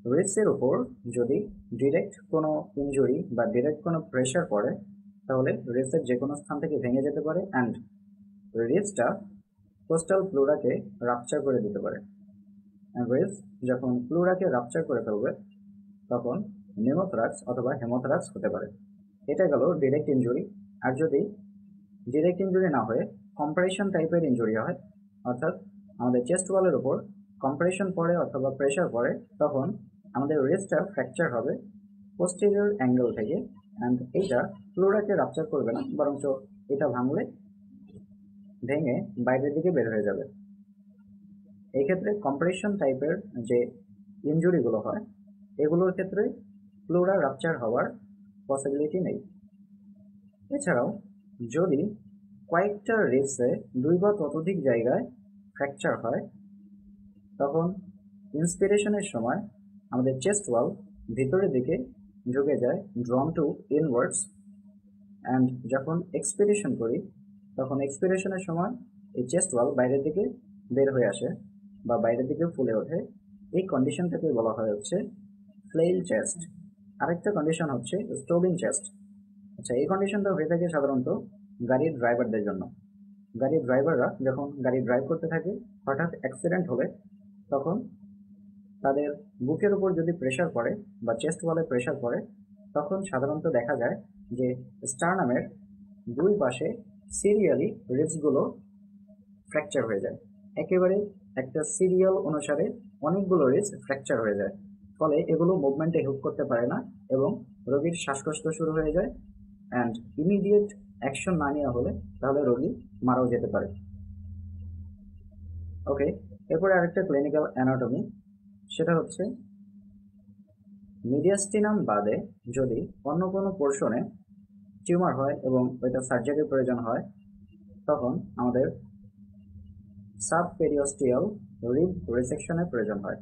রিবসের উপর যদি ডিরেক্ট কোনো ইনজুরি বা ডিরেক্ট কোনো প্রেশার পড়ে তাহলে রিবসের যে কোনো স্থান থেকে ভেঙে যেতে পারে অ্যান্ড রিবসটা কোস্টাল প্লুরাকে রাপচার করে দিতে পারে। রিবস যখন প্লুরাকে রাপচার করে ফেলবে তখন নিউমোথরাক্স অথবা হেমোথরাক্স হতে পারে। এটা গেল ডিরেক্ট ইনজুরি। আর যদি ডিরেক্ট ইনজুরি না হয়ে কম্প্রেশন টাইপের ইনজুরি হয়, অর্থাৎ আমাদের চেস্ট ওয়ালের উপর কম্প্রেশন পড়ে অথবা প্রেশার পড়ে, তখন আমাদের রিবসটা ফ্র্যাকচার হবে পোস্টেরিয়র অ্যাঙ্গেল থেকে অ্যান্ড এইটা প্লুরাকে রাপচার করবে না, বরঞ্চ এটা ভেঙে বাইরের দিকে বের হয়ে যাবে। এই ক্ষেত্রে কম্প্রেশন টাইপের যে ইনজুরিগুলো হয় এগুলোর ক্ষেত্রে প্লুরা রাপচার হওয়ার পসিবিলিটি নেই। এছাড়াও যদি কয়েকটা রিবসে 2 বা ততোধিক জায়গায় ফ্র্যাকচার হয় তখন ইন্সপিরেশনের সময় আমাদের চেস্ট ওয়াল ভিতরের দিকে ঝুঁকে যায়, ড্রন টু ইনওয়ার্ডস, অ্যান্ড যখন এক্সপিরেশন করি তখন এক্সপিরেশনের সময় এই চেস্ট ওয়াল বাইরের দিকে বের হয়ে আসে বা বাইরের দিকে ফুলে ওঠে। এই কন্ডিশনটাকে বলা হয় হচ্ছে ফ্লেইল চেস্ট। আরেকটা কন্ডিশন হচ্ছে স্টোলিং চেস্ট। আচ্ছা, এই কন্ডিশনটা হয়ে থাকে সাধারণত গাড়ির ড্রাইভারদের জন্য। গাড়ির ড্রাইভাররা যখন গাড়ি ড্রাইভ করতে থাকে হঠাৎ অ্যাক্সিডেন্ট হলে তখন তাদের বুকের উপর যদি প্রেশার পড়ে বা চেস্ট ওয়ালে প্রেশার পড়ে তখন সাধারণত দেখা যায় যে স্টারনামের 2 পাশে সিরিয়ালি রিবসগুলো ফ্র্যাকচার হয়ে যায়। একেবারে একটা সিরিয়াল অনুসারে অনেকগুলো রিবস ফ্র্যাকচার হয়ে যায়, ফলে এগুলো মুভমেন্টে হেল্প করতে পারে না এবং রোগীর শ্বাসকষ্ট শুরু হয়ে যায় অ্যান্ড ইমিডিয়েট অ্যাকশন না নেওয়া হলে তাহলে রোগী মারাও যেতে পারে। ওকে, এরপরে আরেকটা ক্লিনিক্যাল অ্যানাটমি, সেটা হচ্ছে মিডিয়াস্টিনাম বাদে যদি অন্য কোনো পোর্শনে টিউমার হয় এবং ওইটা সার্জারির প্রয়োজন হয় তখন আমাদের সাবপেরিওস্টিয়াল রিব রিসেকশনের প্রয়োজন হয়।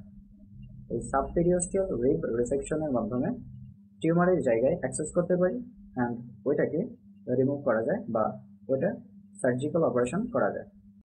এই সাবপেরিওস্টিয়াল রিব রিসেকশনের মাধ্যমে টিউমারের জায়গায় অ্যাক্সেস করতে পারি অ্যান্ড ওইটাকে রিমুভ করা যায় বা ওইটা সার্জিক্যাল অপারেশন করা যায়।